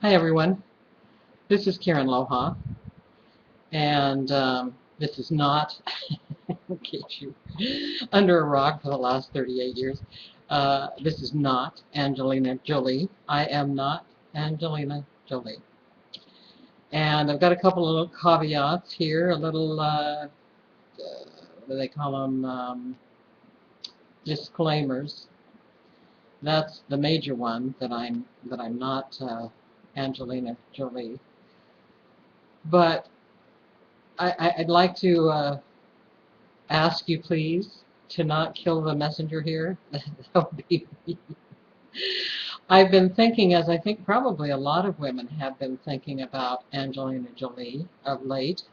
Hi everyone, this is Karen Loha, and this is not, in case you under a rock for the last 38 years, this is not Angelina Jolie. I am not Angelina Jolie. And I've got a couple of little caveats here, a little, what do they call them, disclaimers. That's the major one, that I'm not Angelina Jolie. But I'd like to ask you, please, to not kill the messenger here. That would be me. I've been thinking, as I think probably a lot of women have been thinking about Angelina Jolie of late,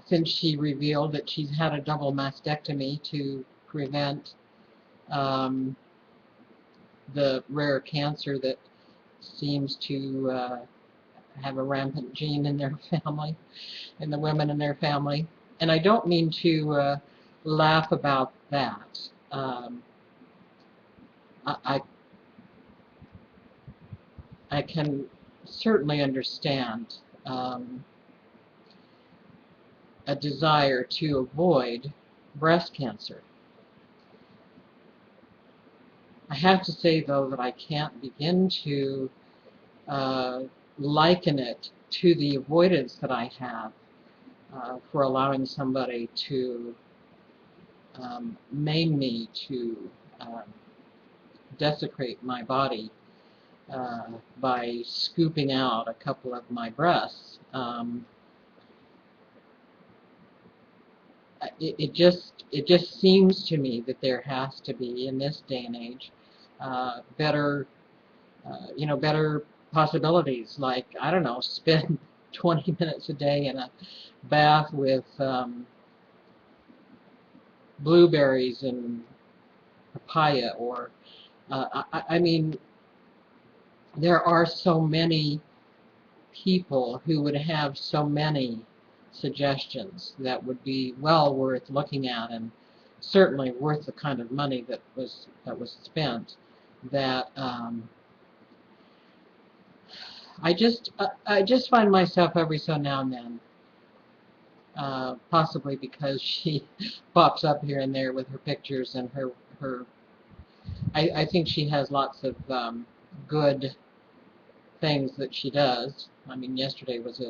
since she revealed that she's had a double mastectomy to prevent the rare cancer that seems to have a rampant gene in their family, in the women in their family. And I don't mean to laugh about that. I can certainly understand a desire to avoid breast cancer. I have to say, though, that I can't begin to liken it to the avoidance that I have for allowing somebody to maim me, to desecrate my body by scooping out a couple of my breasts. It just seems to me that there has to be, in this day and age, better better possibilities, like, I don't know, spend 20 minutes a day in a bath with blueberries and papaya, or I mean, there are so many people who would have so many suggestions that would be well worth looking at, and certainly worth the kind of money that was spent, that I just find myself every so now and then, possibly because she pops up here and there with her pictures and her I think she has lots of good things that she does. I mean, yesterday was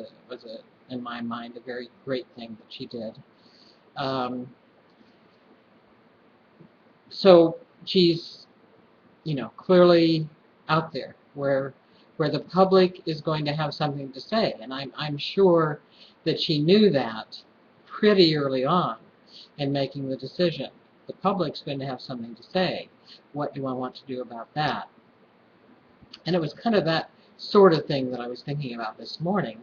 in my mind, a very great thing that she did. So she's, clearly out there where the public is going to have something to say, and I'm sure that she knew that pretty early on in making the decision. The public's going to have something to say. What do I want to do about that? And it was kind of that sort of thing that I was thinking about this morning.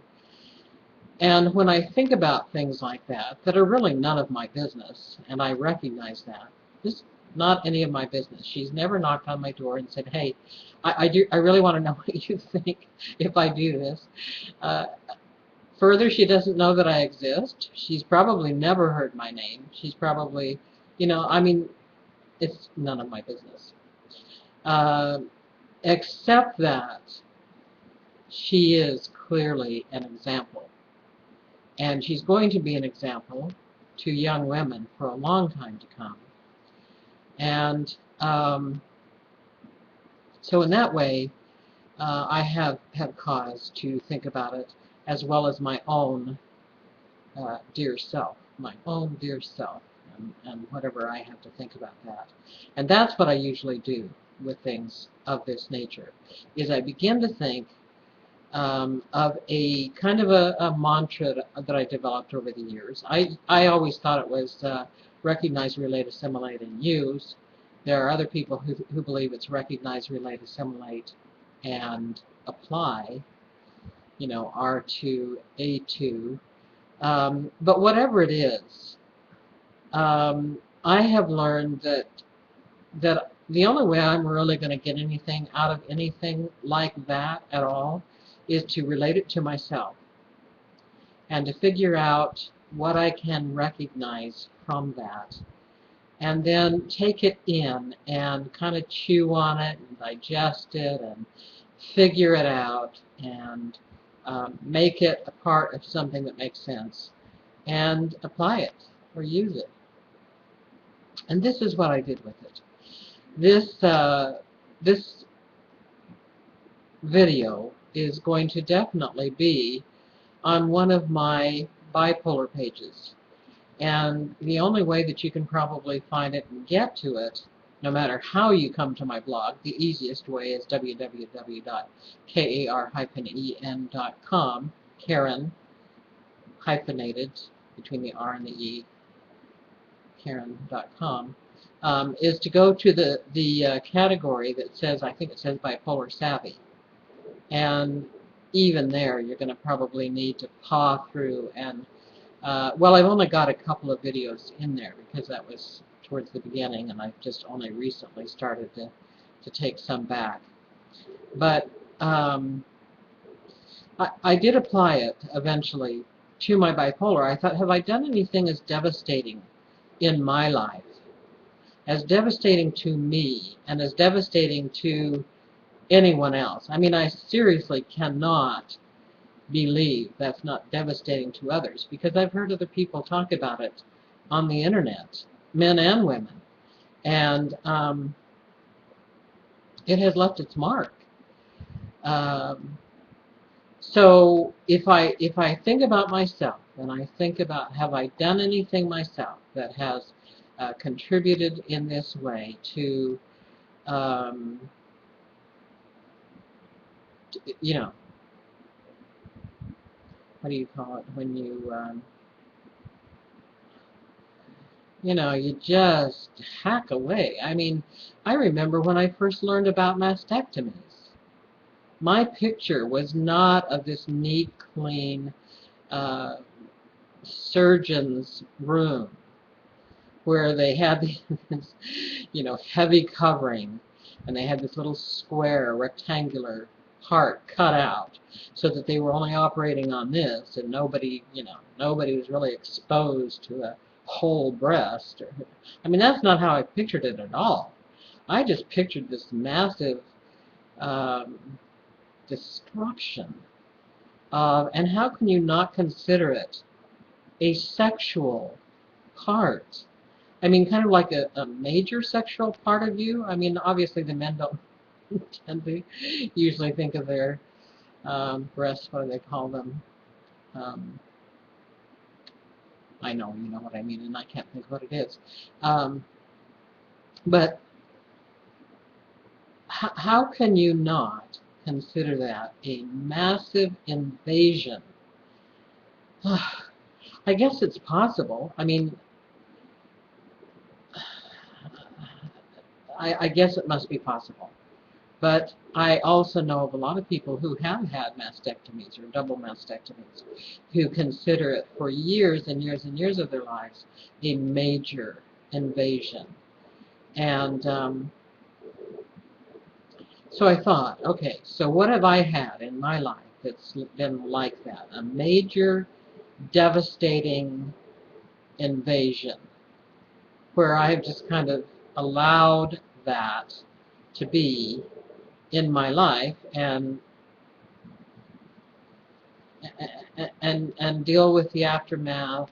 And when I think about things like that are really none of my business, and I recognize that, this is not any of my business. She's never knocked on my door and said, hey, I really want to know what you think if I do this. Further, she doesn't know that I exist. She's probably never heard my name. She's probably, I mean, it's none of my business. Except that she is clearly an example. And she's going to be an example to young women for a long time to come. And so in that way, I have cause to think about it, as well as my own dear self, and whatever I have to think about that. And that's what I usually do with things of this nature, is I begin to think of a kind of a mantra that I developed over the years. I always thought it was recognize, relate, assimilate, and use. There are other people who believe it's recognize, relate, assimilate, and apply, R2, A2. But whatever it is, I have learned that the only way I'm really going to get anything out of anything like that at all is to relate it to myself, and to figure out what I can recognize from that, and then take it in and kind of chew on it and digest it and figure it out and make it a part of something that makes sense and apply it or use it. And this is what I did with it. This video is going to definitely be on one of my bipolar pages. And the only way that you can probably find it and get to it, no matter how you come to my blog, the easiest way is www.kar-en.com, Karen, hyphenated between the R and the E, Karen.com, is to go to the category that says, I think it says Bipolar Savvy. And even there, you're going to probably need to paw through and well, I've only got a couple of videos in there because that was towards the beginning, and I've just only recently started to take some back. But I did apply it eventually to my bipolar. I thought, have I done anything as devastating in my life, as devastating to me, and as devastating to anyone else? I mean, I seriously cannot believe that's not devastating to others, because I've heard other people talk about it on the internet, men and women, and it has left its mark. So if I think about myself, and I think about, have I done anything myself that has contributed in this way to you know, what do you call it when you know, you just hack away. I mean, I remember when I first learned about mastectomies. My picture was not of this neat, clean surgeon's room where they had this, you know, heavy covering, and they had this little square, rectangular part cut out so that they were only operating on this, and nobody, you know, nobody was really exposed to a whole breast. I mean, that's not how I pictured it at all. I just pictured this massive destruction and how can you not consider it a sexual part? I mean, kind of like a major sexual part of you. I mean, obviously the men don't tend to usually think of their breasts, what do they call them? I know, you know what I mean, and I can't think what it is. But how can you not consider that a massive invasion? I guess it's possible. I mean, I guess it must be possible. But I also know of a lot of people who have had mastectomies or double mastectomies who consider it for years and years and years of their lives a major invasion. And so I thought, okay, so what have I had in my life that's been like that? A major, devastating invasion where I've just kind of allowed that to be in my life and deal with the aftermath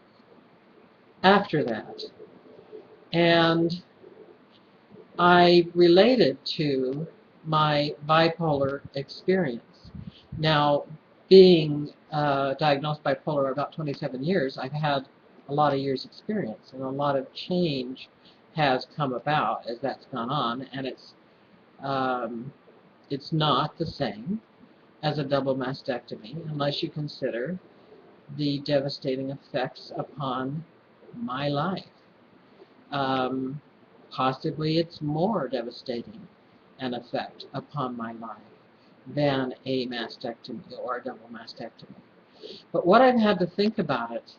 after that. And I related to my bipolar experience. Now, being diagnosed bipolar about 27 years, I've had a lot of years experience, and a lot of change has come about as that's gone on, and it's not the same as a double mastectomy unless you consider the devastating effects upon my life. Possibly it's more devastating an effect upon my life than a mastectomy or a double mastectomy. But what I've had to think about it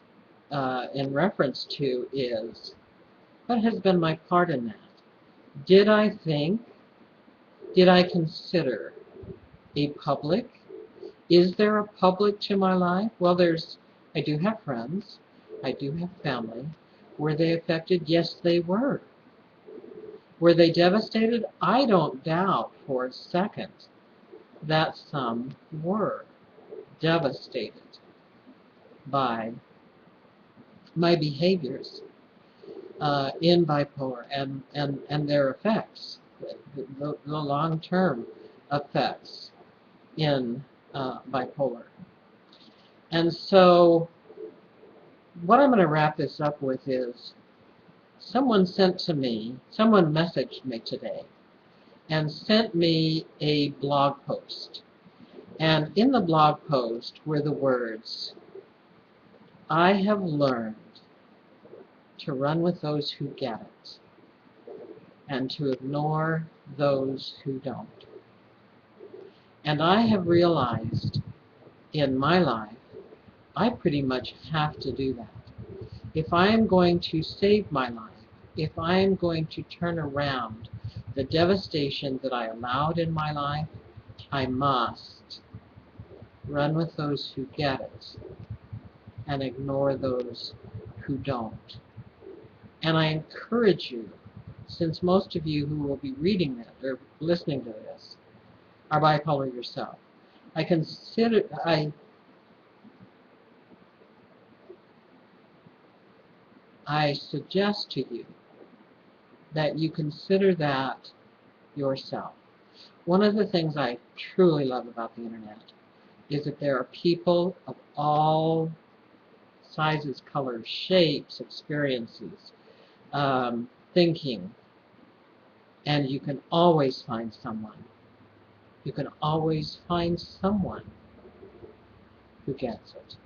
in reference to is, what has been my part in that? Did I consider a public? Is there a public to my life? Well, I do have friends, I do have family. Were they affected? Yes, they were. Were they devastated? I don't doubt for a second that some were devastated by my behaviors in bipolar and their effects, the long-term effects in bipolar. And so what I'm going to wrap this up with is someone messaged me today and sent me a blog post. And in the blog post were the words, "I have learned to run with those who get it and to ignore those who don't." And I have realized in my life, I pretty much have to do that. If I am going to save my life, if I am going to turn around the devastation that I allowed in my life, I must run with those who get it and ignore those who don't. And I encourage you, since most of you who will be reading this or listening to this are bipolar yourself, I suggest to you that you consider that yourself. One of the things I truly love about the internet is that there are people of all sizes, colors, shapes, experiences, thinking, and you can always find someone. You can always find someone who gets it.